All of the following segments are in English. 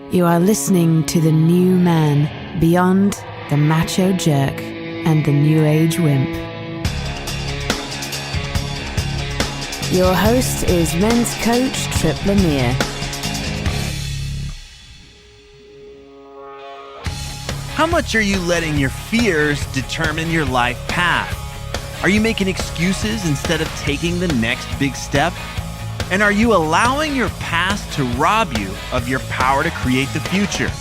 You are listening to the new man, beyond the macho jerk and the new age wimp. Your host is men's coach Tripp Lanier. How much are you letting your fears determine your life path? Are you making excuses instead of taking the next big step? And are you allowing your past to rob you of your power to create the future?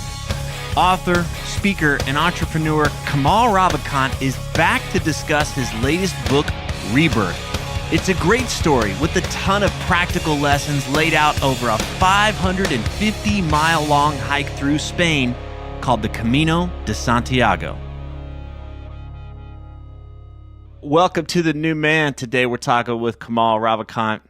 Author, speaker, and entrepreneur Kamal Ravikant is back to discuss his latest book, Rebirth. It's a great story with a ton of practical lessons laid out over a 550-mile-long hike through Spain called the Camino de Santiago. Welcome to The New Man. Today we're talking with Kamal Ravikant.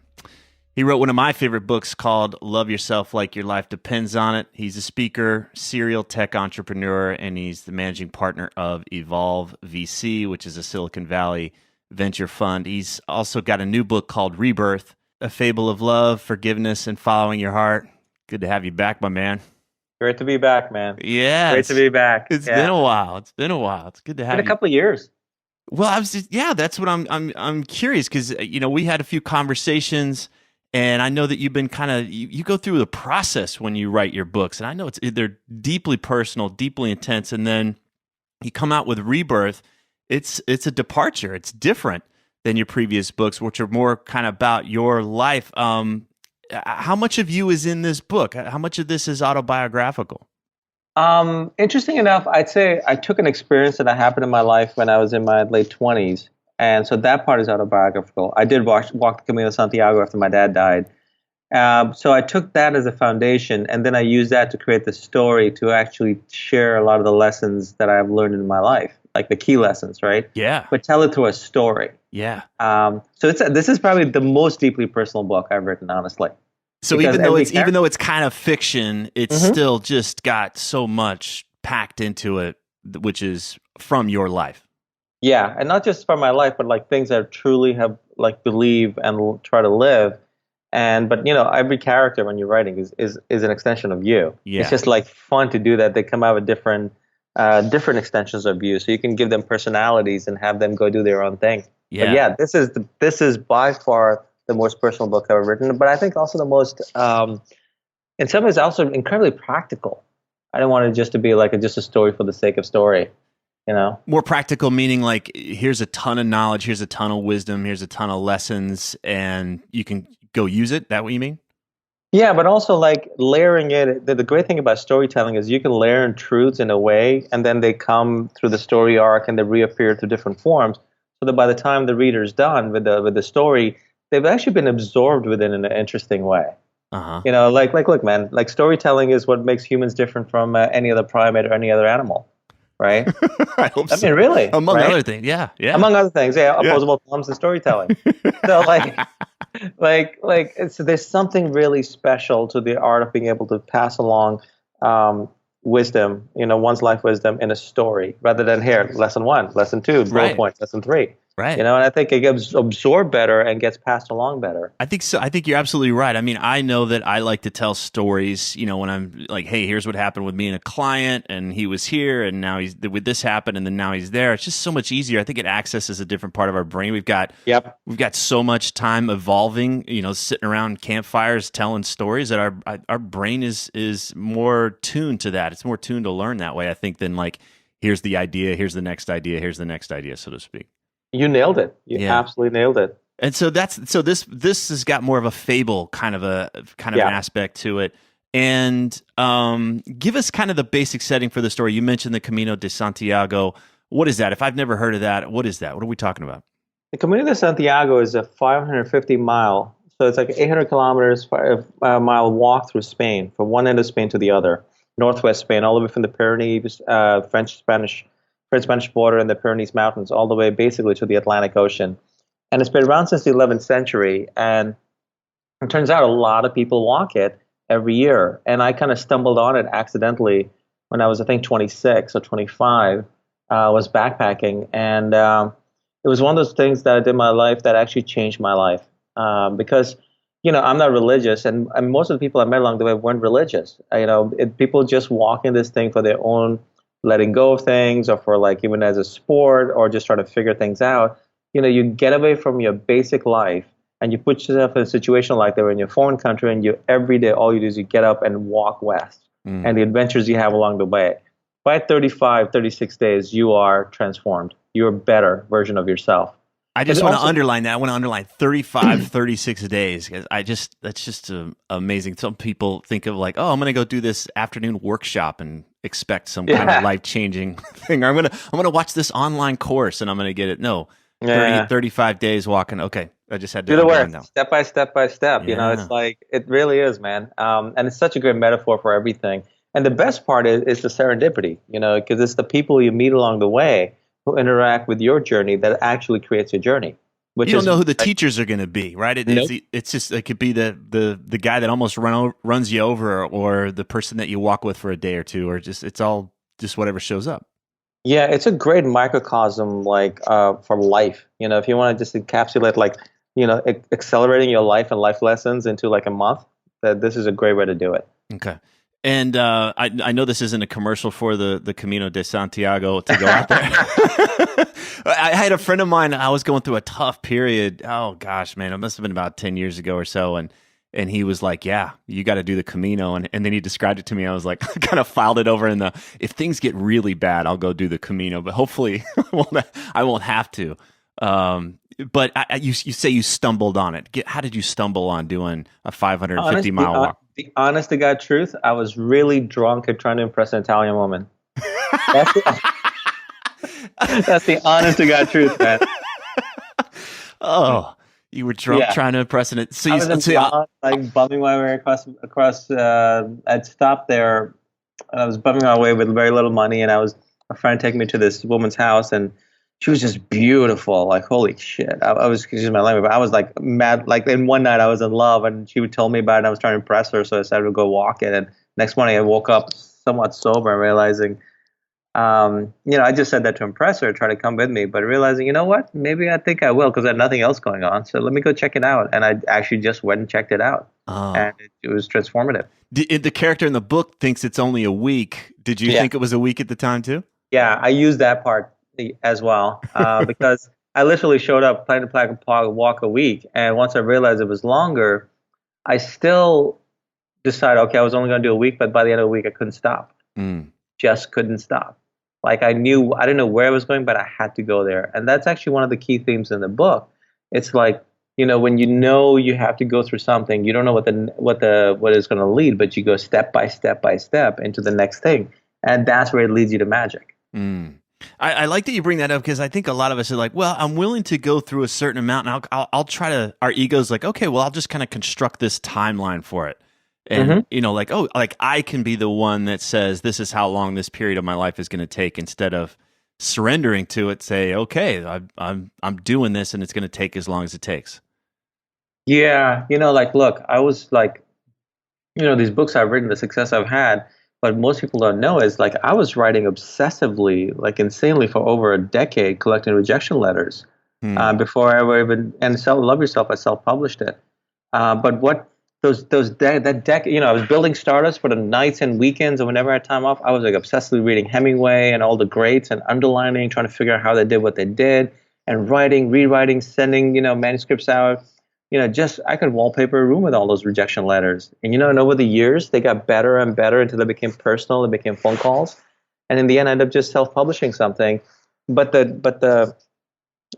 He wrote one of my favorite books called Love Yourself Like Your Life Depends on It. He's a speaker, serial tech entrepreneur, and he's the managing partner of Evolve VC, which is a Silicon Valley venture fund. He's also got a new book called Rebirth, A Fable of Love, Forgiveness, and Following Your Heart. Good to have you back, my man. Great to be back, man. Yeah. Great to be back. It's been a while. It's been a while. It's good to have you. Been a couple of years. Well, that's what I'm curious because, we had a few conversations. And I know that you've been you go through the process when you write your books. And I know they're deeply personal, deeply intense. And then you come out with Rebirth. It's a departure. It's different than your previous books, which are more kind of about your life. How much of you is in this book? How much of this is autobiographical? Interesting enough, I'd say I took an experience that happened in my life when I was in my late 20s. And so that part is autobiographical. I did walk the Camino de Santiago after my dad died. So I took that as a foundation, and then I used that to create the story to actually share a lot of the lessons that I've learned in my life, like the key lessons, right? Yeah. But tell it through a story. Yeah. So this is probably the most deeply personal book I've written, honestly. So even though it's kind of fiction, it's still just got so much packed into it, which is from your life. Yeah, and not just from my life, but like things that I truly have believe and try to live. But every character when you're writing is an extension of you. Yeah. It's just like fun to do that. They come out with different extensions of you, so you can give them personalities and have them go do their own thing. Yeah. But yeah, this is by far the most personal book I've ever written. But I think also the most, in some ways, also incredibly practical. I don't want it just to be just a story for the sake of story. More practical, meaning like here's a ton of knowledge, here's a ton of wisdom, here's a ton of lessons, and you can go use it. That what you mean? Yeah, but also like layering it. The great thing about storytelling is you can layer in truths in a way, and then they come through the story arc and they reappear through different forms, so that by the time the reader's done with the story, they've actually been absorbed within in an interesting way. Look, man, like storytelling is what makes humans different from any other primate or any other animal. Right? I hope so. I mean, really. Among other things, yeah. Among other things, opposable thumbs and storytelling. So, so there's something really special to the art of being able to pass along wisdom, one's life wisdom in a story, rather than here, lesson 1, lesson 2, bullet points, lesson 3. Right. And I think it gets absorbed better and gets passed along better. I think so. I think you're absolutely right. I mean, I know that I like to tell stories, when I'm like, hey, here's what happened with me and a client, and he was here, and now with this happened, and then now he's there. It's just so much easier. I think it accesses a different part of our brain. We've got so much time evolving, sitting around campfires telling stories that our brain is more tuned to that. It's more tuned to learn that way, I think, than like, here's the idea, here's the next idea, here's the next idea, so to speak. You nailed it. You absolutely nailed it. And so this has got more of a fable kind of an aspect to it. And give us kind of the basic setting for the story. You mentioned the Camino de Santiago. What is that? If I've never heard of that, what is that? What are we talking about? The Camino de Santiago is a 550 mile, so it's like 800 kilometers mile walk through Spain, from one end of Spain to the other, northwest Spain, all the way from the Pyrenees, French-Spanish border and the Pyrenees Mountains, all the way basically to the Atlantic Ocean. And it's been around since the 11th century. And it turns out a lot of people walk it every year. And I kind of stumbled on it accidentally when I was, I think, 26 or 25. I was backpacking. And it was one of those things that I did in my life that actually changed my life. Because I'm not religious, and most of the people I met along the way weren't religious. People just walk in this thing for their own letting go of things, or for like even as a sport, or just trying to figure things out. You get away from your basic life and you put yourself in a situation like that where in your foreign country, and you every day all you do is you get up and walk west, and the adventures you have along the way. By 35, 36 days, you are transformed. You're a better version of yourself. I just want to underline that. I want to underline 35, 36 days. That's just amazing. Some people think of like, oh, I'm going to go do this afternoon workshop and expect some kind of life-changing thing. Or I'm going to watch this online course and I'm going to get it. No, 35 days walking. Okay. I just had to do the work now. Step by step by step. It's like, it really is, man. And it's such a great metaphor for everything. And the best part is the serendipity, because it's the people you meet along the way who interact with your journey that actually creates your journey. You don't know who the teachers are going to be, right? It's just, it could be the guy that almost runs you over, or the person that you walk with for a day or two, or it's all just whatever shows up. Yeah, it's a great microcosm, like for life. If you want to just encapsulate, like, accelerating your life and life lessons into like a month, that this is a great way to do it. Okay. And I know this isn't a commercial for the Camino de Santiago to go out there. I had a friend of mine, I was going through a tough period. Oh, gosh, man, it must have been about 10 years ago or so. And he was like, yeah, you got to do the Camino. And then he described it to me. I was like, I kind of filed it over if things get really bad, I'll go do the Camino. But hopefully I won't have to. But you say you stumbled on it. How did you stumble on doing a 550-mile walk? The honest to God truth, I was really drunk and trying to impress an Italian woman. That's the honest to God truth, man. Oh, you were drunk trying to impress an. So I was like bumming my way across. I'd stopped there, and I was bumming my way with very little money, and a friend taking me to this woman's house, and she was just beautiful. Like, holy shit. I was, excuse my language, but I was like mad. Like, in one night I was in love, and she would tell me about it, and I was trying to impress her. So I decided to go walk it. And next morning I woke up somewhat sober and realizing, I just said that to impress her, try to come with me, but realizing, you know what, maybe I think I will, because I had nothing else going on. So let me go check it out. And I actually just went and checked it out. And it was transformative. The character in the book thinks it's only a week. Did you think it was a week at the time too? Yeah, I used that part as well, because I literally showed up, planning to walk a week, and once I realized it was longer, I still decided, okay, I was only going to do a week, but by the end of the week, I couldn't stop. Just couldn't stop. Like, I didn't know where I was going, but I had to go there, and that's actually one of the key themes in the book. It's like, when you have to go through something, you don't know what is going to lead, but you go step by step by step into the next thing, and that's where it leads you to magic. I like that you bring that up, because I think a lot of us are like, well, I'm willing to go through a certain amount, and I'll try to, our ego's like, okay, well, I'll just kind of construct this timeline for it. And, like, oh, like I can be the one that says, this is how long this period of my life is going to take, instead of surrendering to it, say, okay, I'm doing this, and it's going to take as long as it takes. Yeah. Like, look, I was like, these books I've written, the success I've had, what most people don't know is, like, I was writing obsessively, like insanely, for over a decade, collecting rejection letters before I ever even, and Love Yourself, I self-published it. But what that decade, I was building startups for the nights and weekends, and whenever I had time off, I was like obsessively reading Hemingway and all the greats and underlining, trying to figure out how they did what they did, and writing, rewriting, sending, manuscripts out. I could wallpaper a room with all those rejection letters. And, and over the years, they got better and better until they became personal, they became phone calls. And in the end, I ended up just self-publishing something. But the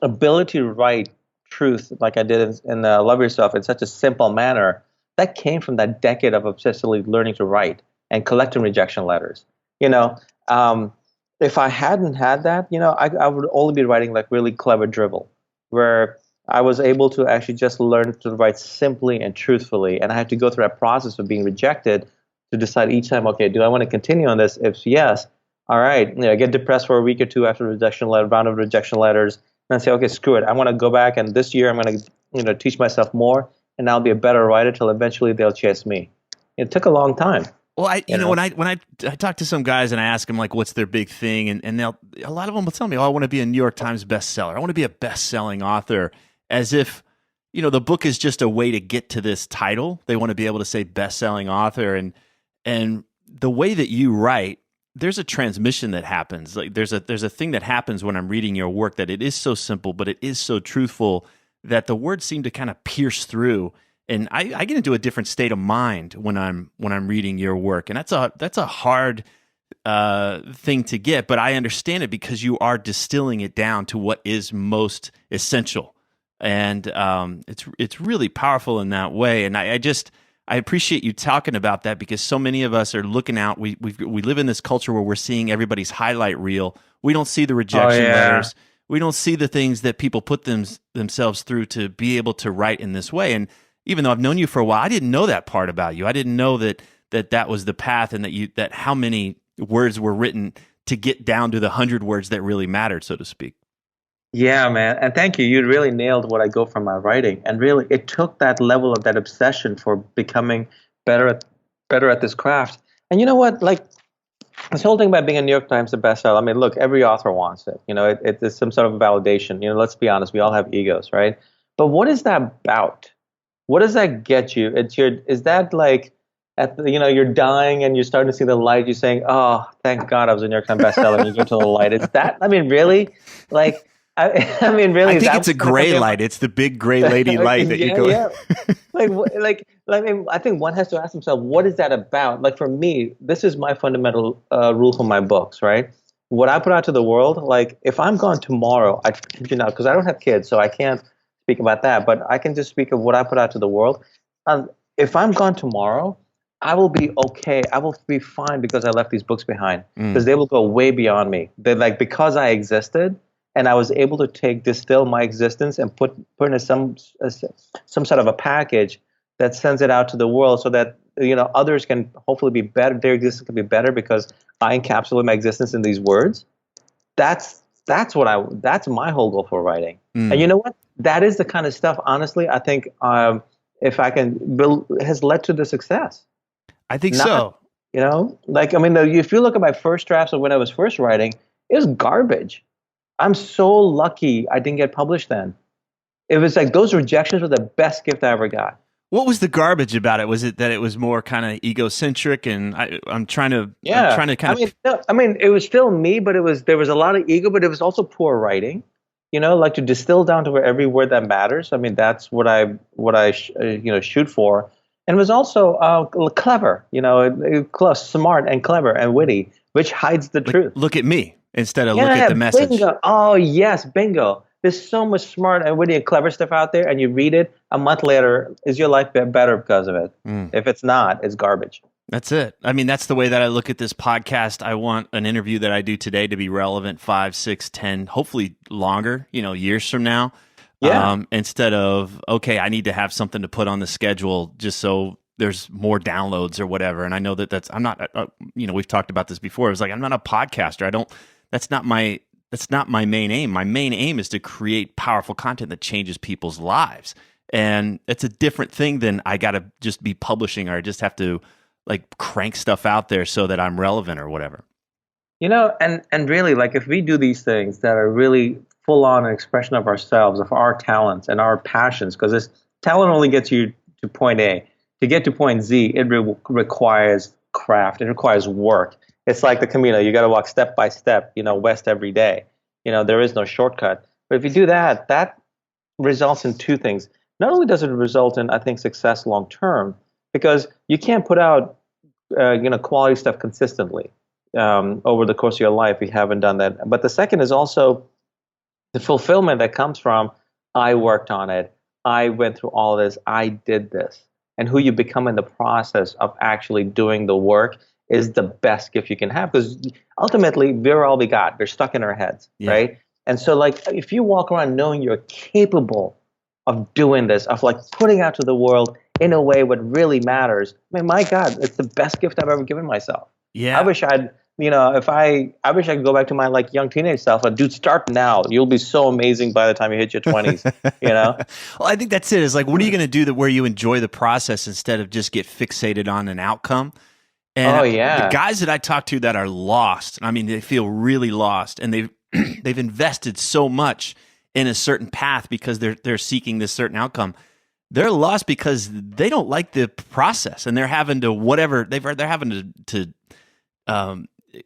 ability to write truth, like I did in Love Yourself, in such a simple manner, that came from that decade of obsessively learning to write and collecting rejection letters. If I hadn't had that, I would only be writing like really clever dribble, where I was able to actually just learn to write simply and truthfully. And I had to go through that process of being rejected to decide each time, okay, do I want to continue on this? If yes, all right, I get depressed for a week or two after round of rejection letters, and I say, okay, screw it. I want to go back, and this year I'm going to, teach myself more, and I'll be a better writer till eventually they'll chase me. It took a long time. Well, when I talk to some guys and I ask them, like, what's their big thing, and a lot of them will tell me, oh, I want to be a New York Times bestseller. I want to be a best-selling author. As if the book is just a way to get to this title. They want to be able to say best-selling author, and the way that you write, there's a transmission that happens. Like there's a thing that happens when I'm reading your work, that it is so simple, but it is so truthful that the words seem to kind of pierce through. And I get into a different state of mind when I'm reading your work, and that's a hard thing to get. But I understand it because you are distilling it down to what is most essential, and it's really powerful in that way. And I appreciate you talking about that, because so many of us are looking out. We live in this culture where we're seeing everybody's highlight reel. We don't see the rejection letters. We don't see the things that people put themselves through to be able to write in this way. And even though I've known you for a while, I didn't know that part about you. I didn't know that was the path, and that how many words were written to get down to the 100 words that really mattered, so to speak. Yeah, man. And thank you. You really nailed what I go from my writing. And really, it took that level of that obsession for becoming better at this craft. And you know what? Like, this whole thing about being a New York Times bestseller, I mean, look, every author wants it. It's some sort of validation. Let's be honest, we all have egos, right? But what is that about? What does that get you? Is that like, you're dying and you're starting to see the light, you're saying, oh, thank God I was a New York Times bestseller, and you go to the light. It's that, I mean, really? Like, I mean, really? I think it's a gray light. It's the big gray lady light that you go. Yeah. I mean, I think one has to ask himself, what is that about? Like for me, this is my fundamental rule for my books, right? What I put out to the world, like if I'm gone tomorrow, because I don't have kids, so I can't speak about that, but I can just speak of what I put out to the world. If I'm gone tomorrow, I will be okay. I will be fine because I left these books behind, because they will go way beyond me. They're like, because I existed. And I was able to distill my existence and put in some sort of a package that sends it out to the world, so that others can hopefully be better. Their existence can be better because I encapsulate my existence in these words. That's my whole goal for writing. And you know what? That is the kind of stuff, honestly, I think if I can has led to the success. I think so. Like I mean, if you look at my first drafts of when I was first writing, it was garbage. I'm so lucky I didn't get published then. It was like those rejections were the best gift I ever got. What was the garbage about it? Was it that it was more kind of egocentric? And I'm trying to I mean, it was still me, but there was a lot of ego, but it was also poor writing. Like to distill down to every word that matters. I mean, that's what I shoot for. And it was also clever, smart and clever and witty, which hides the truth. Look at me. Instead of look at the message. Bingo. Oh, yes, bingo. There's so much smart and witty and clever stuff out there, and you read it, a month later, is your life better because of it? If it's not, it's garbage. That's it. I mean, that's the way that I look at this podcast. I want an interview that I do today to be relevant 5, 6, 10, hopefully longer, years from now. Yeah. Instead of, okay, I need to have something to put on the schedule just so there's more downloads or whatever. And I know I'm not, we've talked about this before. It's like, I'm not a podcaster. That's not my main aim. My main aim is to create powerful content that changes people's lives. And it's a different thing than I got to just be publishing, or I just have to like crank stuff out there so that I'm relevant or whatever. And really, like if we do these things that are really full on an expression of ourselves, of our talents and our passions, because this talent only gets you to point A. To get to point Z, it requires craft. It requires work. It's like the Camino. You got to walk step by step, west every day. There is no shortcut. But if you do that, that results in two things. Not only does it result in, I think, success long term, because you can't put out, quality stuff consistently over the course of your life. You haven't done that. But the second is also the fulfillment that comes from, I worked on it. I went through all this. I did this. And who you become in the process of actually doing the work is the best gift you can have, because ultimately we're all we got. They're stuck in our heads, right? And so like if you walk around knowing you're capable of doing this, of like putting out to the world in a way what really matters, I mean, my God, it's the best gift I've ever given myself. Yeah. I wish I could go back to my like young teenage self and dude, start now. You'll be so amazing by the time you hit your 20s, Well, I think that's it. It's like, what are you going to do where you enjoy the process instead of just get fixated on an outcome? And the guys that I talk to that are lost, I mean, they feel really lost, and they've invested so much in a certain path because they're seeking this certain outcome. They're lost because they don't like the process, and they're having to they're having to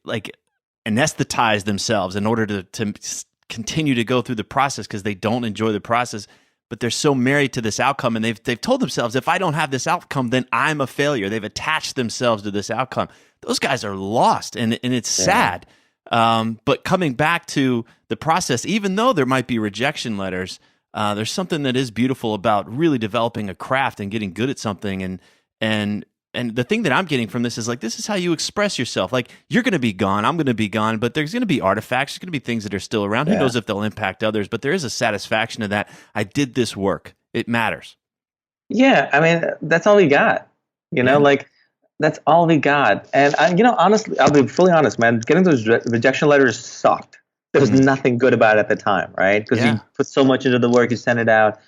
like anesthetize themselves in order to continue to go through the process because they don't enjoy the process. But they're so married to this outcome, and they've told themselves, if I don't have this outcome, then I'm a failure. They've attached themselves to this outcome. Those guys are lost, and it's sad. But coming back to the process, even though there might be rejection letters, there's something that is beautiful about really developing a craft and getting good at something. And the thing that I'm getting from this is like, this is how you express yourself. Like, you're going to be gone, I'm going to be gone, but there's going to be artifacts, there's going to be things that are still around. Who knows if they'll impact others, but there is a satisfaction in that. I did this work. It matters. Yeah, I mean, that's all we got. Like, that's all we got. And honestly, I'll be fully honest, man. Getting those rejection letters sucked. There was nothing good about it at the time, right? Because you put so much into the work, you send it out.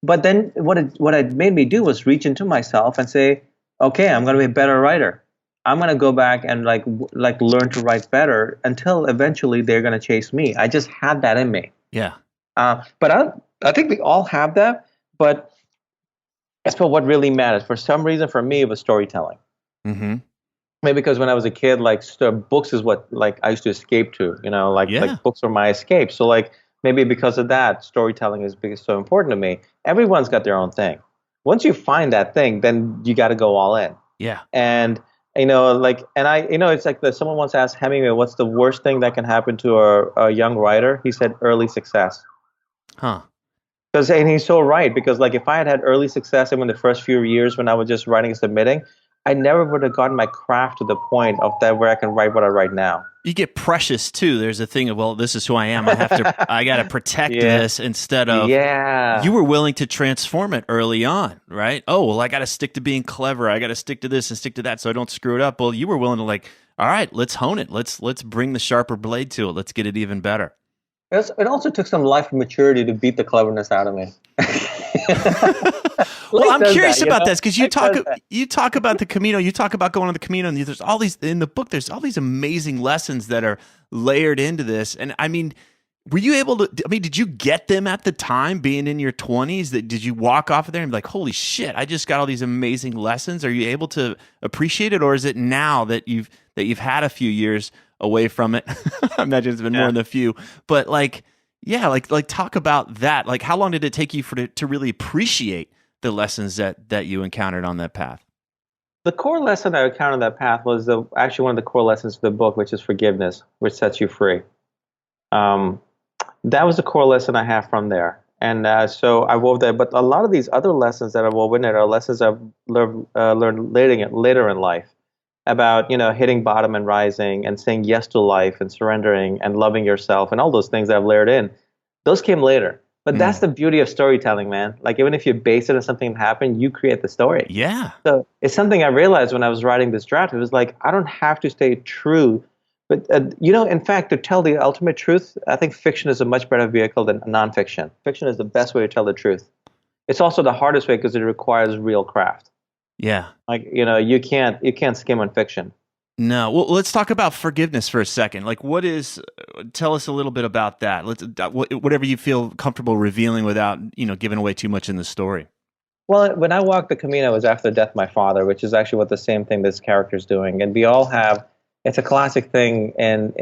But then what it made me do was reach into myself and say, okay, I'm going to be a better writer. I'm going to go back and like learn to write better until eventually they're going to chase me. I just had that in me. Yeah. But I think we all have that. But as for what really matters, for some reason, for me, it was storytelling. Mm-hmm. Maybe because when I was a kid, like books is what like I used to escape to. Like books were my escape. So like maybe because of that, storytelling is so important to me. Everyone's got their own thing. Once you find that thing, then you got to go all in. Yeah. And it's like someone once asked Hemingway, what's the worst thing that can happen to a young writer? He said early success. Huh. And he's so right, because like if I had early success in the first few years when I was just writing and submitting, I never would have gotten my craft to the point of that where I can write what I write now. You get precious too. There's a thing of, well, this is who I am. I got to protect this instead of, you were willing to transform it early on, right? Oh, well, I got to stick to being clever. I got to stick to this and stick to that so I don't screw it up. Well, you were willing to like, all right, let's hone it. Let's bring the sharper blade to it. Let's get it even better. It also took some life maturity to beat the cleverness out of me. Well, I'm curious about this because you talk about the Camino, you talk about going on the Camino, and there's all these in the book. There's all these amazing lessons that are layered into this. And I mean, were you able to? I mean, did you get them at the time, being in your 20s? Did you walk off of there and be like, "Holy shit! I just got all these amazing lessons"? Are you able to appreciate it, or is it now that you've had a few years away from it? I imagine it's been more than a few, but like talk about that. Like, how long did it take you to really appreciate the lessons that you encountered on that path? The core lesson I encountered on that path was actually one of the core lessons of the book, which is forgiveness, which sets you free. That was the core lesson I have from there. And so I wove that. But a lot of these other lessons that I wove in it are lessons I've learned later in life about, hitting bottom and rising and saying yes to life and surrendering and loving yourself and all those things that I've layered in. Those came later. But that's the beauty of storytelling, man. Like, even if you base it on something that happened, you create the story. Yeah. So it's something I realized when I was writing this draft. It was like, I don't have to stay true. But, in fact, to tell the ultimate truth, I think fiction is a much better vehicle than nonfiction. Fiction is the best way to tell the truth. It's also the hardest way because it requires real craft. Yeah. Like, you can't skim on fiction. No. Well, let's talk about forgiveness for a second. Like, tell us a little bit about that. Whatever you feel comfortable revealing without, giving away too much in the story. Well, when I walked the Camino, it was after the death of my father, which is actually what the same thing this character's doing. And we all have, it's a classic thing in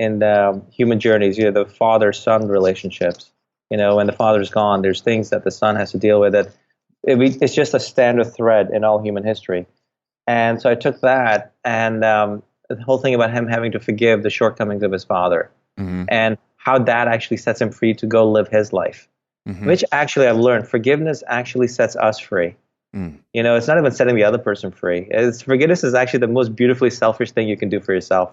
human journeys, the father-son relationships. When the father's gone, there's things that the son has to deal with that it's just a standard thread in all human history. And so I took that and the whole thing about him having to forgive the shortcomings of his father, and how that actually sets him free to go live his life, which actually I've learned forgiveness actually sets us free. It's not even setting the other person free. Forgiveness is actually the most beautifully selfish thing you can do for yourself.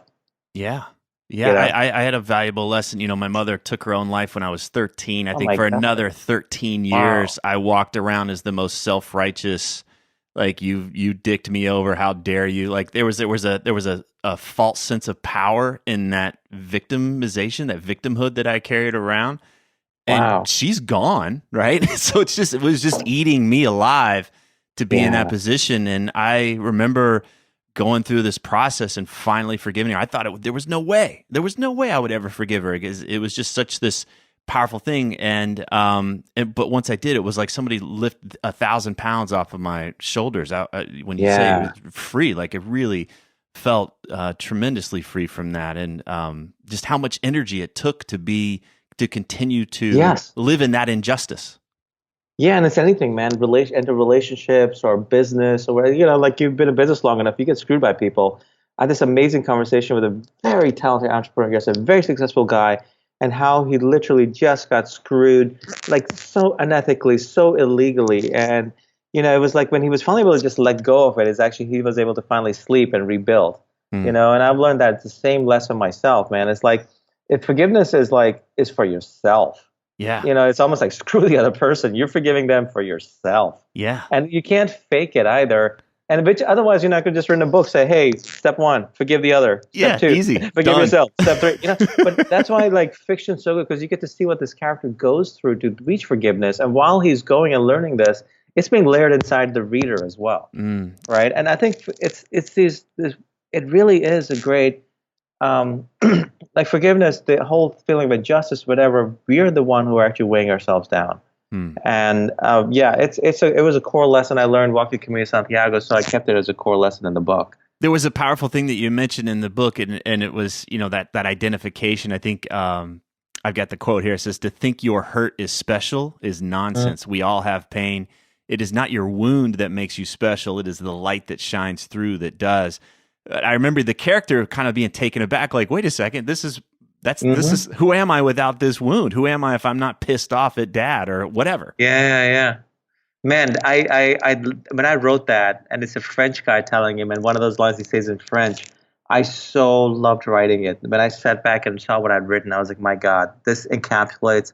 Yeah. Yeah. I had a valuable lesson. My mother took her own life when I was 13. I think for another 13 years, I walked around as the most self-righteous, like, you dicked me over, how dare you? Like, there was a false sense of power in that victimization, that victimhood that I carried around. And she's gone, right? So it was just eating me alive to be in that position. And I remember going through this process and finally forgiving her. I thought there was no way I would ever forgive her, because it was just such this powerful thing. But once I did, it was like somebody lifted 1,000 pounds off of my shoulders. When you say it was free, like it really felt tremendously free from that, and just how much energy it took to continue to live in that injustice. Yeah, and it's anything, man. Enter relationships or business, or like you've been in business long enough, you get screwed by people. I had this amazing conversation with a very talented entrepreneur, yes, a very successful guy, and how he literally just got screwed, like so unethically, so illegally, and it was like when he was finally able to just let go of it, is actually he was able to finally sleep and rebuild. And I've learned that it's the same lesson myself, man. It's like if forgiveness is for yourself. Yeah. It's almost like screw the other person. You're forgiving them for yourself. Yeah. And you can't fake it either. And otherwise, you're not going to just read a book, say, hey, step 1, forgive the other. Step 2, easy. Forgive yourself. Step 3, But that's why fiction's so good, because you get to see what this character goes through to reach forgiveness. And while he's going and learning this, it's being layered inside the reader as well. Right? And I think it really is a great, like forgiveness, the whole feeling of justice, whatever, we're the one who are actually weighing ourselves down. And it was a core lesson I learned walking Camino de Santiago, so I kept it as a core lesson in the book. There was a powerful thing that you mentioned in the book, and it was that identification. I think I've got the quote here. It says, "To think your hurt is special is nonsense. We all have pain. It is not your wound that makes you special. It is the light that shines through that does." I remember the character kind of being taken aback, like, "Wait a second, this is who am I without this wound? Who am I if I'm not pissed off at Dad or whatever?" Yeah. Man, I when I wrote that, and it's a French guy telling him, and one of those lines he says in French, I so loved writing it. When I sat back and saw what I'd written, I was like, my God, this encapsulates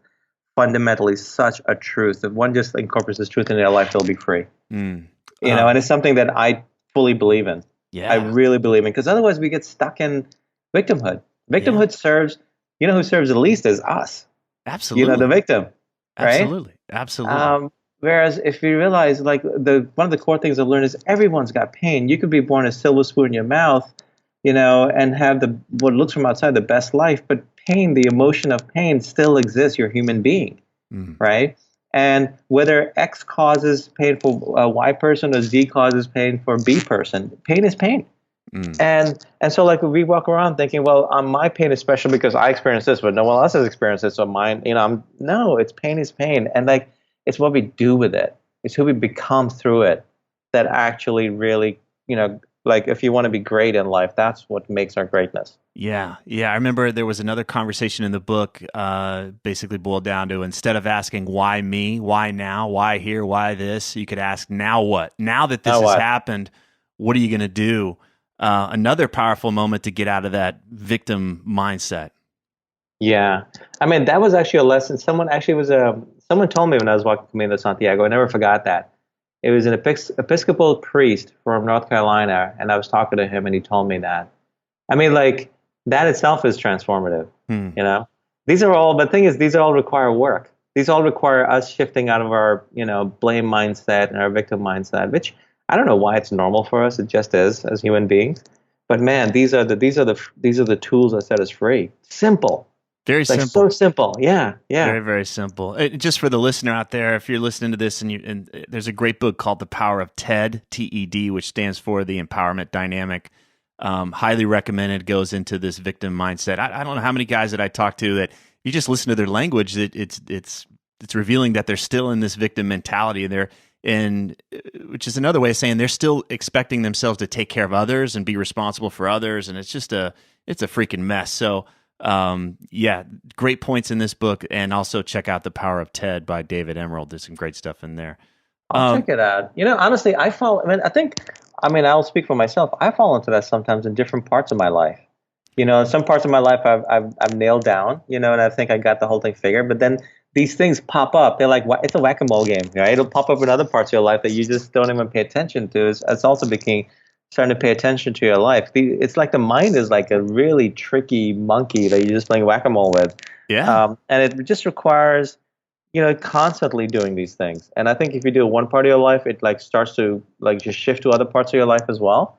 fundamentally such a truth. If one just incorporates this truth in their life, they'll be free. And it's something that I fully believe in. Yeah. I really believe in, because otherwise we get stuck in victimhood. Victimhood serves, who serves the least is us. Absolutely. The victim. Right? Absolutely. Whereas if you realize, like, one of the core things I've learned is everyone's got pain. You could be born a silver spoon in your mouth, and have what looks from outside the best life, but pain, the emotion of pain still exists. You're a human being, right? And whether X causes pain for a Y person or Z causes pain for B person, pain is pain. And so like we walk around thinking, well, my pain is special because I experienced this, but no one else has experienced it, so mine, no, it's pain is pain. And like, it's what we do with it. It's who we become through it that actually really, like if you want to be great in life, that's what makes our greatness. Yeah. I remember there was another conversation in the book, basically boiled down to, instead of asking why me, why now, why here, why this, you could ask now what? Now that this has happened, what are you going to do? Another powerful moment to get out of that victim mindset. Yeah. I mean, that was actually a lesson. Someone told me when I was walking Camino de Santiago. I never forgot that. It was an Episcopal priest from North Carolina, and I was talking to him, and he told me that. I mean, like, that itself is transformative, These all require work. These all require us shifting out of our, blame mindset and our victim mindset, which I don't know why it's normal for us. It just is as human beings. But man, these are the tools that set us free. Simple. Very simple. So simple. Yeah. Very, very simple. Just for the listener out there, if you're listening to this and there's a great book called The Power of TED, TED, which stands for the Empowerment Dynamic. Highly recommended. Goes into this victim mindset. I don't know how many guys that I talk to that you just listen to their language, it's revealing that they're still in this victim mentality, and which is another way of saying they're still expecting themselves to take care of others and be responsible for others, and it's a freaking mess. So great points in this book, and also check out The Power of TED by David Emerald. There's some great stuff in there. I'll check it out. Honestly, I'll speak for myself. I fall into that sometimes in different parts of my life. Some parts of my life I've nailed down, and I think I got the whole thing figured. But then these things pop up. They're like, it's a whack-a-mole game, right? It'll pop up in other parts of your life that you just don't even pay attention to. It's also starting to pay attention to your life. It's like the mind is like a really tricky monkey that you're just playing whack-a-mole with. Yeah. And it just requires, constantly doing these things. And I think if you do one part of your life, it like starts to like just shift to other parts of your life as well.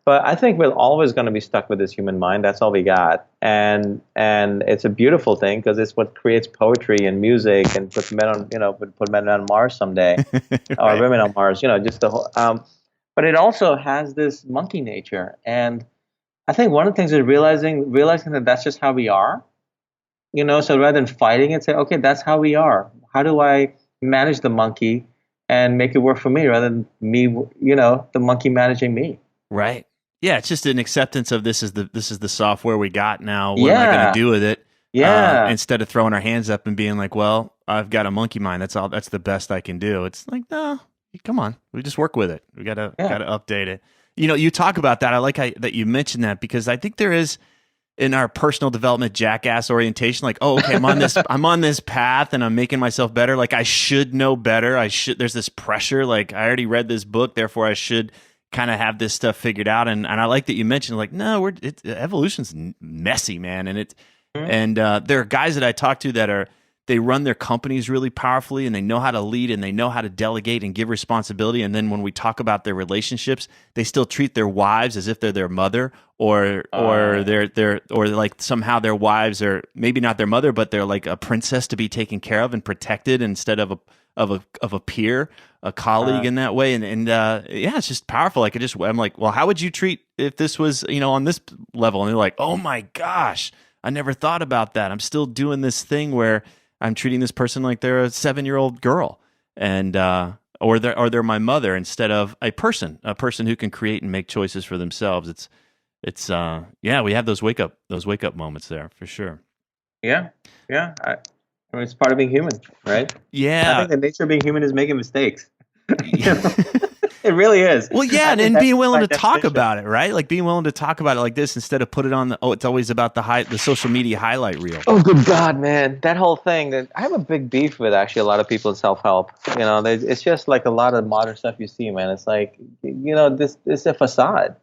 But I think we're always going to be stuck with this human mind. That's all we got, and it's a beautiful thing because it's what creates poetry and music and puts men on, put men on Mars someday, or Right. women on Mars. Just the whole. But it also has this monkey nature, and I think one of the things is realizing that that's just how we are. So rather than fighting it, say, okay, that's how we are. How do I manage the monkey and make it work for me rather than me, the monkey managing me? Right. Yeah, it's just an acceptance of this is the software we got now. What am I going Yeah. to do with it? Yeah. Instead of throwing our hands up and being like, "Well, I've got a monkey mind. That's all. That's the best I can do." It's like, no, come on. We just work with it. We gotta update it. You talk about that. I like that you mentioned that because I think there is in our personal development jackass orientation, like, oh, okay, I'm on this path and I'm making myself better. Like I should know better. There's this pressure. Like I already read this book, therefore I should kind of have this stuff figured out. And I like that you mentioned, like, no, evolution's messy, man. And there are guys that I talk to that they run their companies really powerfully and they know how to lead and they know how to delegate and give responsibility. And then when we talk about their relationships, they still treat their wives as if they're their mother or like somehow their wives are maybe not their mother, but they're like a princess to be taken care of and protected instead of a peer, a colleague in that way. And yeah, it's just powerful. Like I'm like, well, how would you treat if this was, on this level? And they're like, oh my gosh, I never thought about that. I'm still doing this thing where I'm treating this person like they're a 7-year-old girl, and or they're my mother instead of a person who can create and make choices for themselves. It's we have those wake up moments there for sure. Yeah. I mean, it's part of being human, right? Yeah. I think the nature of being human is making mistakes. It really is. Well, yeah, and being willing to talk about it, right? Like being willing to talk about it like this instead of put it on it's always about the social media highlight reel. Oh, good God, man. That whole thing, I have a big beef with actually a lot of people in self-help. It's just like a lot of modern stuff you see, man. It's like, this is a facade.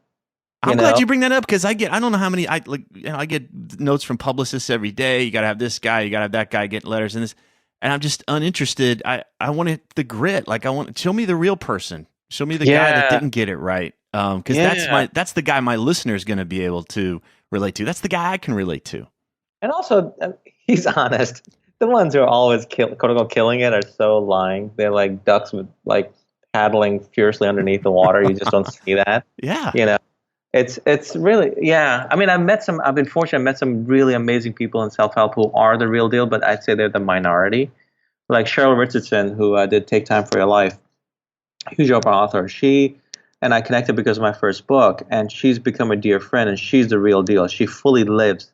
I'm glad you bring that up because I don't know how many I get notes from publicists every day. You got to have this guy, you got to have that guy getting letters and this, and I'm just uninterested. I want the grit. Like show me the real person. Show me the guy that didn't get it right. Because that's the guy my listener is going to be able to relate to. That's the guy I can relate to. And also, he's honest. The ones who are always quote unquote killing it are so lying. They're like ducks with like paddling fiercely underneath the water. You just don't see that. Yeah. It's really, yeah. I mean, I've been fortunate. I met some really amazing people in self-help who are the real deal, but I'd say they're the minority. Like Cheryl Richardson, who did Take Time for Your Life, huge Oprah author. She and I connected because of my first book, and she's become a dear friend, and she's the real deal. She fully lives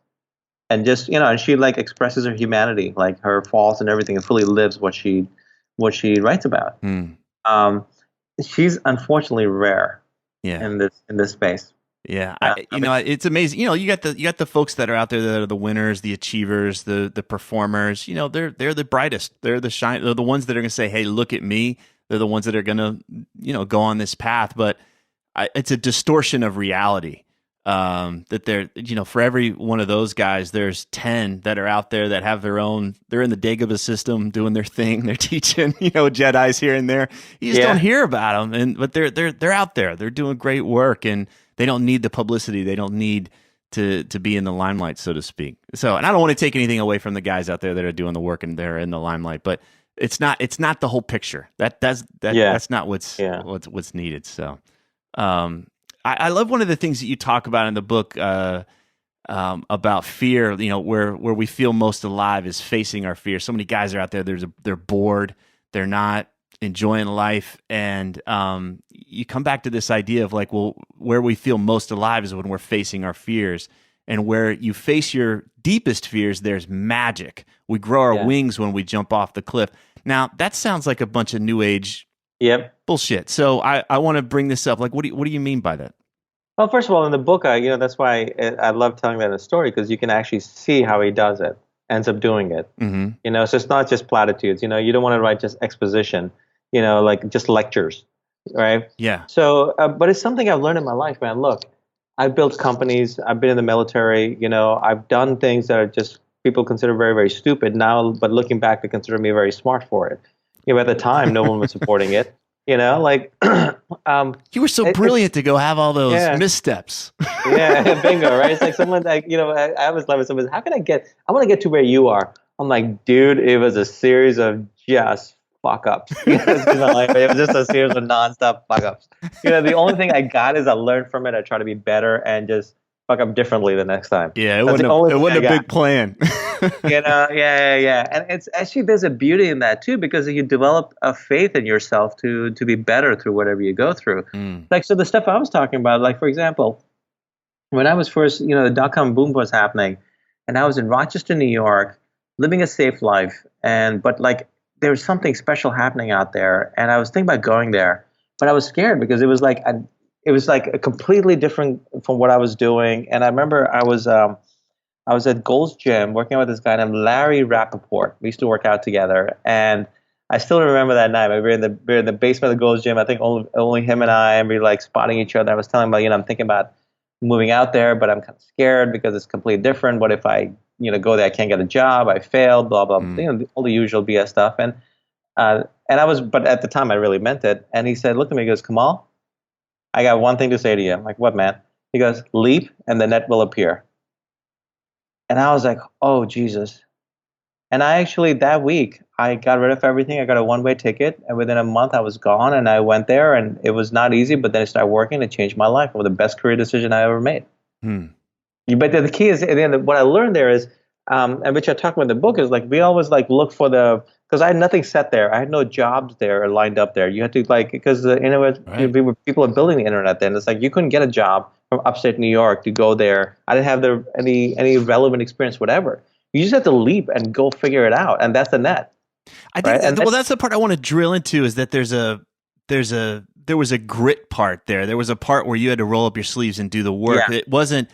and just, and she like expresses her humanity, like her faults and everything, and fully lives what she writes about. She's unfortunately rare in this space. Yeah, it's amazing. You got the folks that are out there that are the winners, the achievers, the performers. They're the brightest. They're the ones that are going to say, "Hey, look at me." They're the ones that are going to go on this path. But it's a distortion of reality. That they're for every one of those guys, there's 10 that are out there that have their own. They're in the Dagobah system doing their thing. They're teaching Jedis here and there. You just don't hear about them, but they're out there. They're doing great work and. They don't need the publicity. They don't need to be in the limelight, so to speak. So, and I don't want to take anything away from the guys out there that are doing the work and they're in the limelight, but it's not the whole picture. That's not what's needed. So, I love one of the things that you talk about in the book about fear. Where we feel most alive is facing our fear. So many guys are out there. They're bored. They're not enjoying life, and you come back to this idea of like, well, where we feel most alive is when we're facing our fears, and where you face your deepest fears, there's magic. We grow our wings when we jump off the cliff. Now that sounds like a bunch of new age bullshit. So I want to bring this up. Like, what do you mean by that? Well, first of all, in the book, that's why I love telling that in a story, because you can actually see how he does it, ends up doing it. Mm-hmm. So it's not just platitudes. You don't want to write just exposition. Like just lectures, right? Yeah. So, but it's something I've learned in my life, man. Look, I've built companies. I've been in the military. I've done things that are just people consider very, very stupid now, but looking back, they consider me very smart for it. At the time, no one was supporting it. You know, like You were so brilliant to go have all those missteps. Yeah, bingo, right? It's like someone like, I always love it. Someone says, I want to get to where you are. I'm like, dude, it was a series of just fuck ups. It was just a series of nonstop fuck ups. The only thing I got is I learned from it. I try to be better and just fuck up differently the next time. Yeah, it wasn't a big plan. Yeah. And it's actually, there's a beauty in that too, because you develop a faith in yourself to be better through whatever you go through. Like, so the stuff I was talking about, like, for example, when I was first, the dot-com boom was happening, and I was in Rochester, New York, living a safe life, but like there was something special happening out there, and I was thinking about going there, but I was scared because it was like a completely different from what I was doing. And I remember I was at Gold's Gym working out with this guy named Larry Rappaport. We used to work out together, and I still remember that night. We were in the basement of the Gold's Gym. I think only him and I, and we were like spotting each other. I was telling him about, I'm thinking about moving out there, but I'm kind of scared because it's completely different. What if I, go there, I can't get a job, I failed, blah, blah, all the usual BS stuff. And but at the time I really meant it. And he said, look at me, he goes, Kamal, I got one thing to say to you. I'm like, what, man? He goes, leap and the net will appear. And I was like, oh, Jesus. And I actually, that week, I got rid of everything. I got a one-way ticket, and within a month I was gone, and I went there, and it was not easy, but then I started working. It changed my life. It was the best career decision I ever made. But the key is, and what I learned there is, and which I talk about in the book, is like, we always like look for because I had nothing set there. I had no jobs there lined up there. You had to because the internet, people are building the internet then. It's like you couldn't get a job from upstate New York to go there. I didn't have any relevant experience, whatever. You just have to leap and go figure it out, and that's the net. I think that's the part I want to drill into, is that there was a grit part there. There was a part where you had to roll up your sleeves and do the work. Yeah. It wasn't,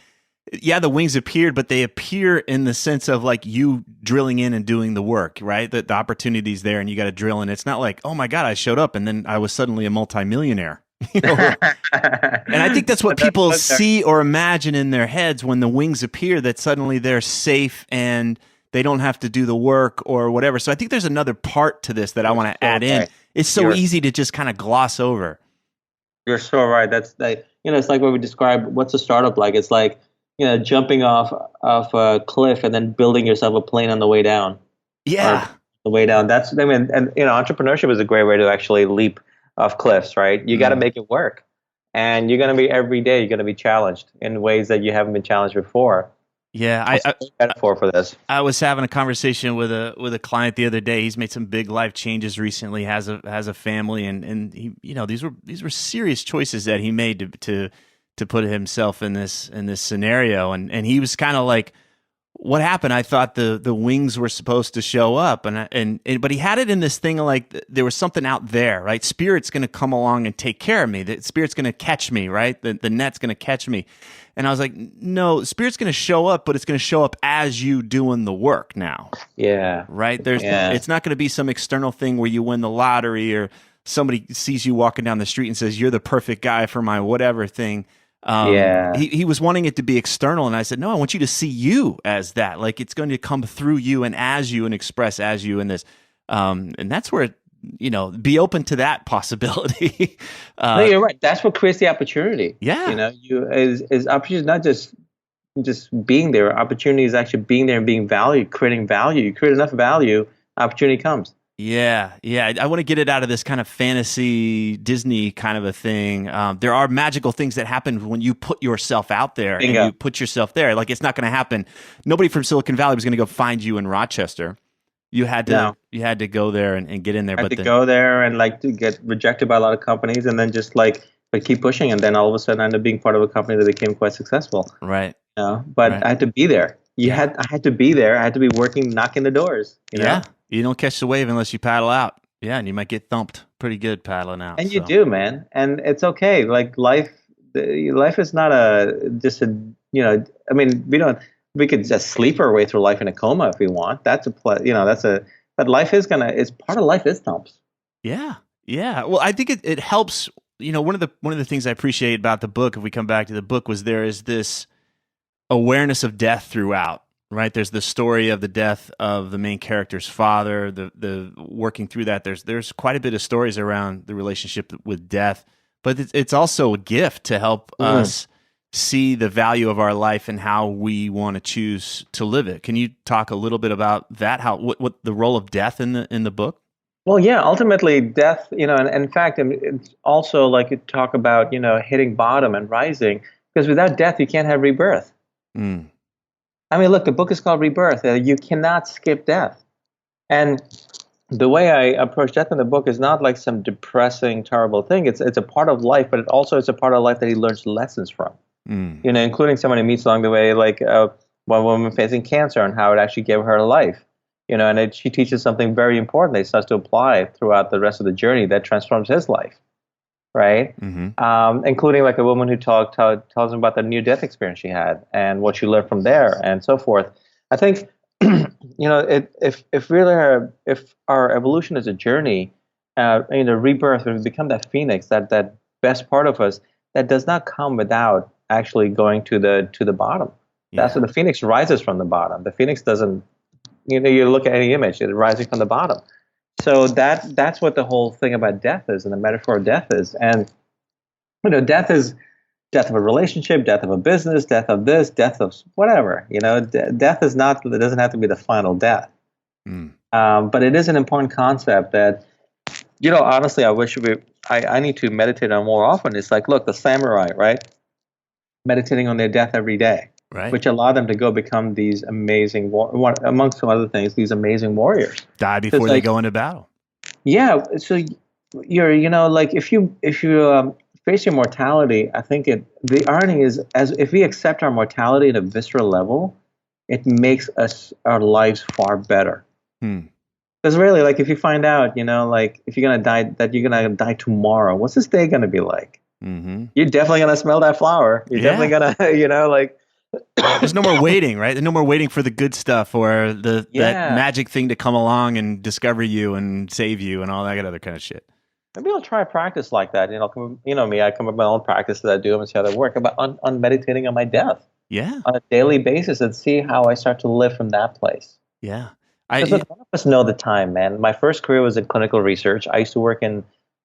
the wings appeared, but they appear in the sense of like you drilling in and doing the work, right? The opportunity's there, and you got to drill in. It's not like, oh my God, I showed up and then I was suddenly a multimillionaire. And I think that's what people see or imagine in their heads when the wings appear, that suddenly they're safe and they don't have to do the work or whatever. So I think there's another part to this that I want to add in. It's so easy to just kind of gloss over. You're so right. That's like, it's like what we describe, what's a startup like? It's like, jumping off a cliff and then building yourself a plane on the way down. Yeah. The way down. Entrepreneurship is a great way to actually leap off cliffs, right? You got to make it work, and you're going to be every day. You're going to be challenged in ways that you haven't been challenged before. Yeah, for this. I was having a conversation with a client the other day. He's made some big life changes recently. Has a family, and he, these were serious choices that he made to put himself in this scenario, and he was kind of like, what happened? I thought the wings were supposed to show up, but he had it in this thing of like, there was something out there, right? Spirit's going to come along and take care of me. The Spirit's going to catch me, right? The net's going to catch me. And I was like, no, Spirit's going to show up, but it's going to show up as you doing the work now. Yeah. Right? It's not going to be some external thing where you win the lottery or somebody sees you walking down the street and says, you're the perfect guy for my whatever thing. He was wanting it to be external, and I said, no, I want you to see you as that. Like, it's going to come through you and as you and express as you in this. And that's where, be open to that possibility. No, you're right. That's what creates the opportunity. Yeah. Is opportunity is not just being there. Opportunity is actually being there and being valued, creating value. You create enough value, opportunity comes. Yeah. I want to get it out of this kind of fantasy Disney kind of a thing. There are magical things that happen when you put yourself out there. Bingo. And you put yourself there. Like, it's not going to happen. Nobody from Silicon Valley was going to go find you in Rochester. You had to go there and get in there. Go there and like to get rejected by a lot of companies, and then just but keep pushing, and then all of a sudden I ended up being part of a company that became quite successful. Right. But I had to be there. I had to be there. I had to be working, knocking the doors. Yeah. You don't catch the wave unless you paddle out. Yeah, and you might get thumped pretty good paddling out. And you do, man. And it's okay. Like life is not we could just sleep our way through life in a coma if we want. But life is it's part of life is thumps. Yeah. Well, I think it helps. One of the things I appreciate about the book, if we come back to the book, was there is this awareness of death throughout. Right. There's the story of the death of the main character's father, the working through that. There's quite a bit of stories around the relationship with death, but it's also a gift to help us see the value of our life and how we want to choose to live it. Can you talk a little bit about that? How what the role of death in the book? Well, yeah, ultimately death, and in fact, I mean, it's also like you talk about, hitting bottom and rising, because without death, you can't have rebirth. Mm. I mean, look, the book is called Rebirth. You cannot skip death. And the way I approach death in the book is not like some depressing, terrible thing. It's a part of life, but it also is a part of life that he learns lessons from. Including someone he meets along the way, like one woman facing cancer and how it actually gave her life. And she teaches something very important that he starts to apply throughout the rest of the journey that transforms his life, right? Including like a woman who tells him about the near-death experience she had and what she learned from there and so forth. I think, if our evolution is a journey, rebirth, when we become that phoenix, that best part of us, that does not come without actually going to the bottom. That's when the phoenix rises from the bottom. The phoenix doesn't. You look at any image, it's rising from the bottom. So that's what the whole thing about death is, and the metaphor of death is. And death is death of a relationship, death of a business, death of this, death of whatever. Death is not. It doesn't have to be the final death. But it is an important concept that, honestly, I wish I need to meditate on more often. It's like, look, the samurai, right? Meditating on their death every day. Right. Which allow them to go become these amazing, amongst some other things, these amazing warriors. Die before they go into battle. Yeah. So you're, like if you face your mortality, I think the irony is, as if we accept our mortality at a visceral level, it makes our lives far better. Because really, like if you find out, like if you're gonna die, that you're gonna die tomorrow, what's this day gonna be like? You're definitely gonna smell that flower. You're definitely gonna, like. There's no more waiting, right? There's no more waiting for the good stuff or that magic thing to come along and discover you and save you and all that other kind of shit. Maybe I'll try a practice like that. Me, I come up with my own practice that I do and see how they work. About on meditating on my death, on a daily basis, and see how I start to live from that place. Yeah, because none of us know the time, man. My first career was in clinical research. I used to work in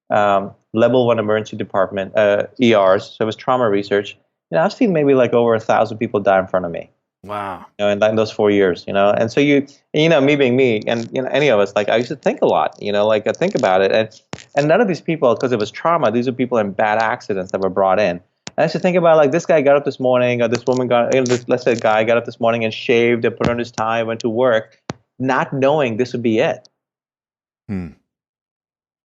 level 1 emergency department, ERs, so it was trauma research. I've seen maybe like over 1,000 people die in front of me. Wow. In those 4 years, and so me being me, and any of us, like I used to think a lot, like I think about it, and none of these people, because it was trauma, these are people in bad accidents that were brought in. And I used to think about, like, this guy got up this morning, or this woman let's say a guy got up this morning and shaved and put on his tie, went to work, not knowing this would be it.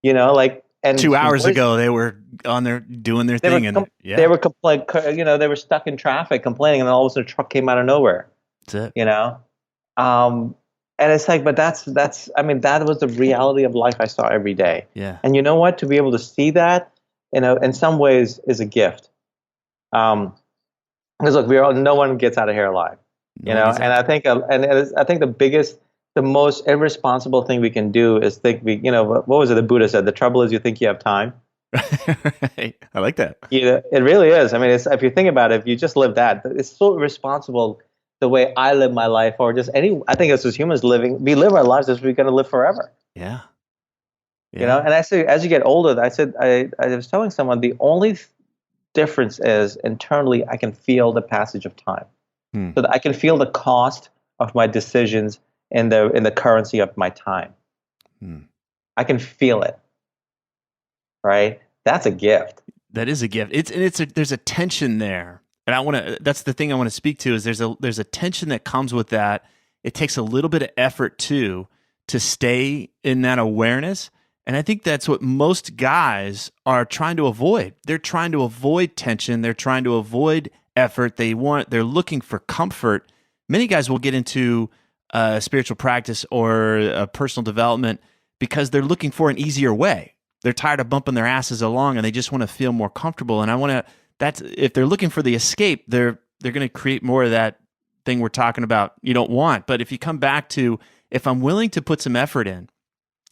Like. And 2 hours ago, they were on there doing their thing, they were they were stuck in traffic complaining, and then all of a sudden a truck came out of nowhere. That's it. And it's like, but that's that was the reality of life I saw every day. Yeah. And you know what? To be able to see that, in some ways, is a gift. Because look, no one gets out of here alive. And I think, I think the most irresponsible thing we can do is think what was it the Buddha said? The trouble is you think you have time. Right. I like that. It really is. I mean, if you think about it, if you just live that, it's so irresponsible the way I live my life, or just I think as humans we live our lives as we're going to live forever. Yeah. And I say, as you get older, I was telling someone, the only difference is internally I can feel the passage of time. So that I can feel the cost of my decisions in the currency of my time. I can feel it. Right? That's a gift. That is a gift. There's a tension there. And that's the thing I want to speak to, is there's a tension that comes with that. It takes a little bit of effort to stay in that awareness. And I think that's what most guys are trying to avoid. They're trying to avoid tension. They're trying to avoid effort. They're looking for comfort. Many guys will get into spiritual practice or personal development because they're looking for an easier way. They're tired of bumping their asses along and they just want to feel more comfortable. And if they're looking for the escape, they're going to create more of that thing we're talking about you don't want. But if you come back to, if I'm willing to put some effort in,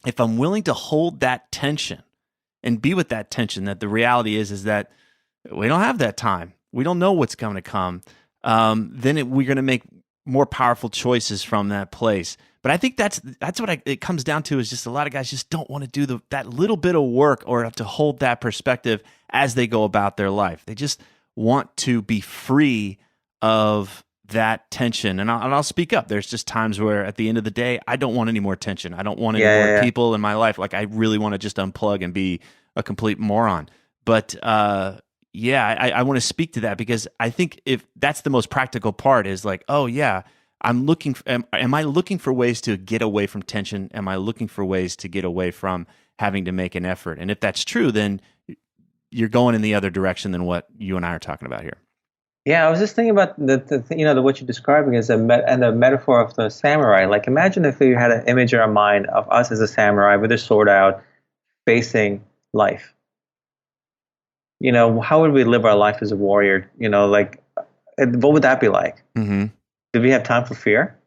if I'm willing to hold that tension and be with that tension, that the reality is that we don't have that time. We don't know what's going to come. Then we're going to make more powerful choices from that place. But I think that's what it comes down to, is just a lot of guys just don't want to do that little bit of work or have to hold that perspective as they go about their life. They just want to be free of that tension. And I'll speak up. There's just times where at the end of the day, I don't want any more tension. I don't want any more people in my life. Like, I really want to just unplug and be a complete moron. But I want to speak to that, because I think if that's the most practical part, is like, oh yeah, am I looking for ways to get away from tension? Am I looking for ways to get away from having to make an effort? And if that's true, then you're going in the other direction than what you and I are talking about here. Yeah, I was just thinking about what you're describing is the metaphor of the samurai. Like, imagine if you had an image in our mind of us as a samurai with a sword out, facing life. How would we live our life as a warrior? What would that be like? Mm-hmm. Did we have time for fear?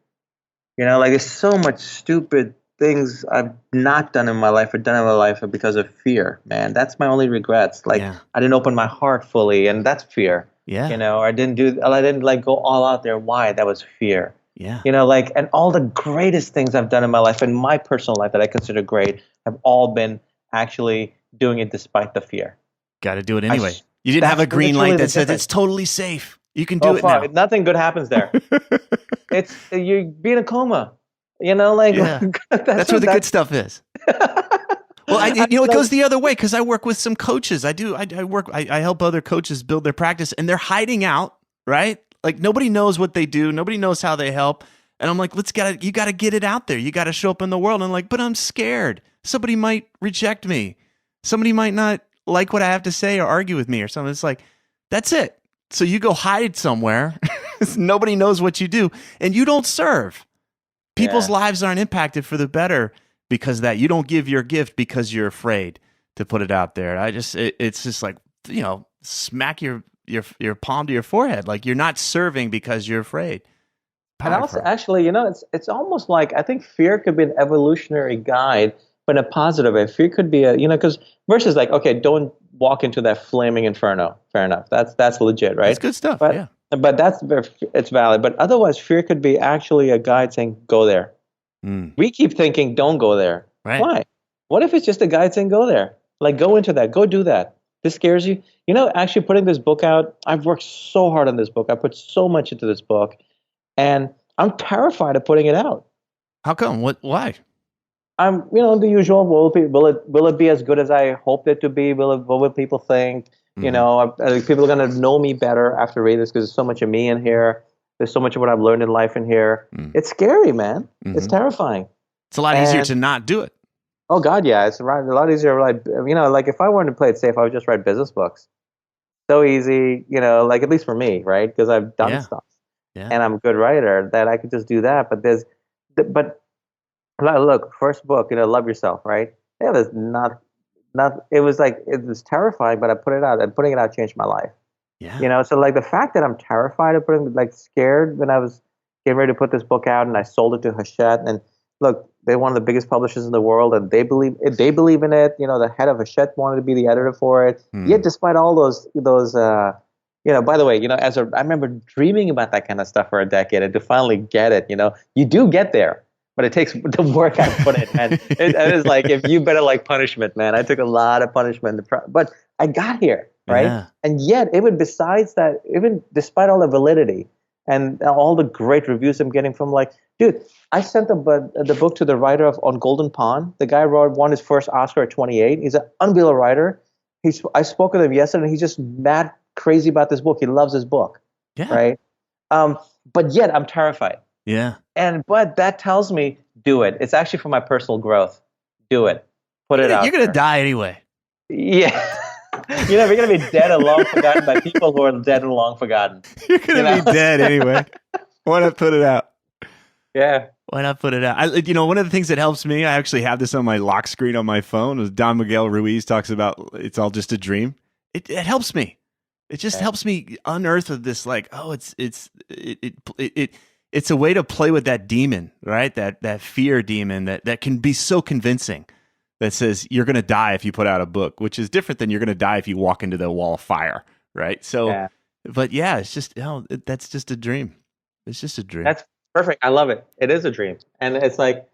There's so much stupid things I've not done in my life or done in my life because of fear, man. That's my only regrets. I didn't open my heart fully, and that's fear. Yeah. I didn't go all out there. Why? That was fear. Yeah. And all the greatest things I've done in my life, in my personal life that I consider great, have all been actually doing it despite the fear. Got to do it anyway. You didn't have a green light that says it's totally safe. You can do it now. Nothing good happens there. It's you be in a coma. That's where the good stuff is. Well, it goes the other way, because I work with some coaches. I help other coaches build their practice, and they're hiding out, right? Like, nobody knows what they do. Nobody knows how they help. And I'm like, you got to get it out there. You got to show up in the world. And I'm like, but I'm scared. Somebody might reject me. Somebody might not like what I have to say or argue with me or something. It's like, that's it. So you go hide somewhere. Nobody knows what you do, and you don't serve. People's lives aren't impacted for the better because that you don't give your gift because you're afraid to put it out there. It's just like, smack your palm to your forehead. Like, you're not serving because you're afraid. And also, actually, it's almost like, I think fear could be an evolutionary guide, but in a positive way. Fear could be because versus like, okay, don't walk into that flaming inferno. Fair enough. That's legit, right? That's good stuff. But it's valid. But otherwise, fear could be actually a guide saying, go there. Mm. We keep thinking, don't go there. Right. Why? What if it's just a guide saying, go there? Like, go into that. Go do that. This scares you. Actually putting this book out, I've worked so hard on this book. I put so much into this book, and I'm terrified of putting it out. How come? Why? I'm, the usual. Will it be as good as I hoped it to be? What will people think? Mm-hmm. People are going to know me better after reading this, because there's so much of me in here. There's so much of what I've learned in life in here. Mm. It's scary, man. Mm-hmm. It's terrifying. It's a lot easier to not do it. Oh God, yeah. It's a lot easier. Like, if I wanted to play it safe, I would just write business books. So easy, at least for me, right? Because I've done stuff, and I'm a good writer, that I could just do that. But look, first book, Love Yourself, right? It was not. It was terrifying, but I put it out, and putting it out changed my life. Yeah. So like the fact that I'm terrified of scared when I was getting ready to put this book out, and I sold it to Hachette, and look, they're one of the biggest publishers in the world, and they believe in it. The head of Hachette wanted to be the editor for it. Yet, despite all those, by the way, I remember dreaming about that kind of stuff for a decade, and to finally get it, you do get there, but it takes the work I put in, and it is like, if you better like punishment, man. I took a lot of punishment, but I got here, right? Yeah. And yet, even despite all the validity and all the great reviews I'm getting from, dude, I sent the book to the writer of On Golden Pond. The guy won his first Oscar at 28. He's an unbelievable writer. I spoke with him yesterday, and he's just mad crazy about this book. He loves his book, right? But yet I'm terrified. Yeah. But that tells me, do it. It's actually for my personal growth. Do it. Put it out. You're gonna die anyway. Yeah. You're gonna be dead and long forgotten by people who are dead and long forgotten. You're gonna be dead anyway. Why not put it out? Yeah. Why not put it out? One of the things that helps me, I actually have this on my lock screen on my phone, is Don Miguel Ruiz talks about it's all just a dream. It helps me. It just helps me unearth this, it's a way to play with that demon, right? That fear demon that can be so convincing, that says you're going to die if you put out a book, which is different than you're going to die if you walk into the wall of fire, right? So, but it's just, that's just a dream. It's just a dream. That's perfect. I love it. It is a dream. And it's like,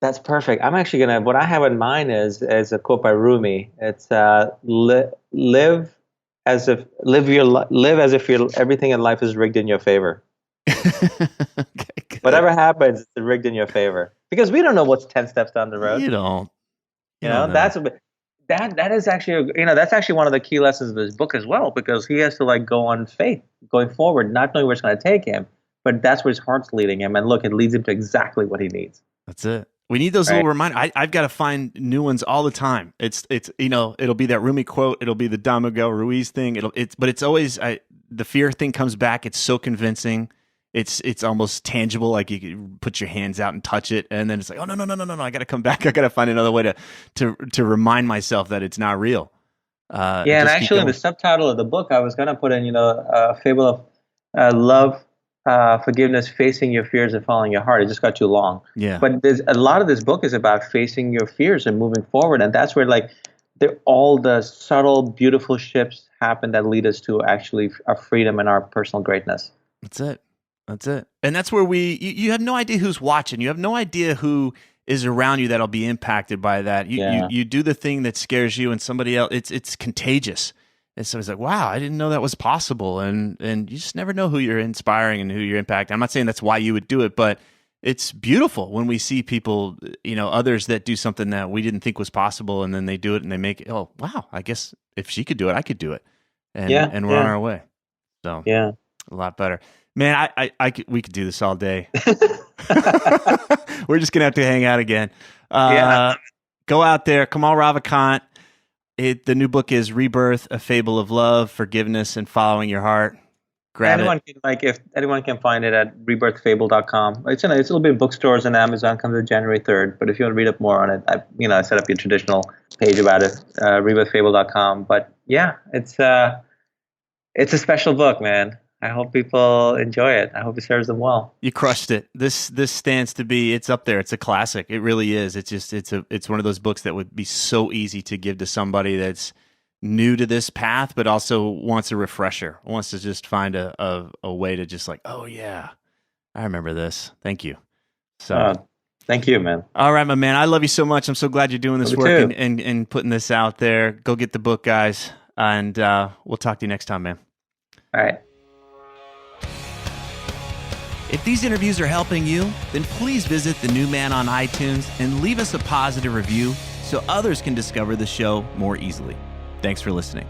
that's perfect. I'm actually what I have in mind is a quote by Rumi. It's live as if everything in life is rigged in your favor. Okay, whatever happens, it's rigged in your favor, because we don't know what's 10 steps down the road. You don't. That is actually, that's actually one of the key lessons of his book as well, because he has to like go on faith going forward, not knowing where it's going to take him, but that's where his heart's leading him, and look, it leads him to exactly what he needs. That's it. We need those little reminders. I've got to find new ones all the time. It's it'll be that Rumi quote, it'll be the Don Miguel Ruiz thing, but it's always the fear thing comes back. It's so convincing. It's almost tangible, like you can put your hands out and touch it, and then it's like, oh no, I got to come back. I got to find another way to remind myself that it's not real. And actually, in the subtitle of the book, I was gonna put in, a fable of love, forgiveness, facing your fears, and following your heart. It just got too long. Yeah. But there's a lot of this book is about facing your fears and moving forward, and that's where all the subtle, beautiful shifts happen that lead us to actually our freedom and our personal greatness. That's it. And that's where you have no idea who's watching. You have no idea who is around you that'll be impacted by that. You do the thing that scares you, and somebody else, it's contagious. And so it's like, wow, I didn't know that was possible. And you just never know who you're inspiring and who you're impacting. I'm not saying that's why you would do it, but it's beautiful when we see people, others that do something that we didn't think was possible, and then they do it and they make it, oh, wow, I guess if she could do it, I could do it. And we're on our way. So a lot better. Man, we could do this all day. We're just going to have to hang out again. Go out there. Kamal Ravikant. The new book is Rebirth, A Fable of Love, Forgiveness, and Following Your Heart. Grab it. If anyone can find it at rebirthfable.com. It'll be in bookstores and Amazon comes in January 3rd. But if you want to read up more on it, I set up your traditional page about it, rebirthfable.com. But yeah, it's a special book, man. I hope people enjoy it. I hope it serves them well. You crushed it. This stands to be, it's up there. It's a classic. It really is. It's one of those books that would be so easy to give to somebody that's new to this path, but also wants a refresher, wants to just find a way to just like, oh yeah, I remember this. Thank you. So thank you, man. All right, my man. I love you so much. I'm so glad you're doing this work and putting this out there. Go get the book, guys. And we'll talk to you next time, man. All right. If these interviews are helping you, then please visit The New Man on iTunes and leave us a positive review so others can discover the show more easily. Thanks for listening.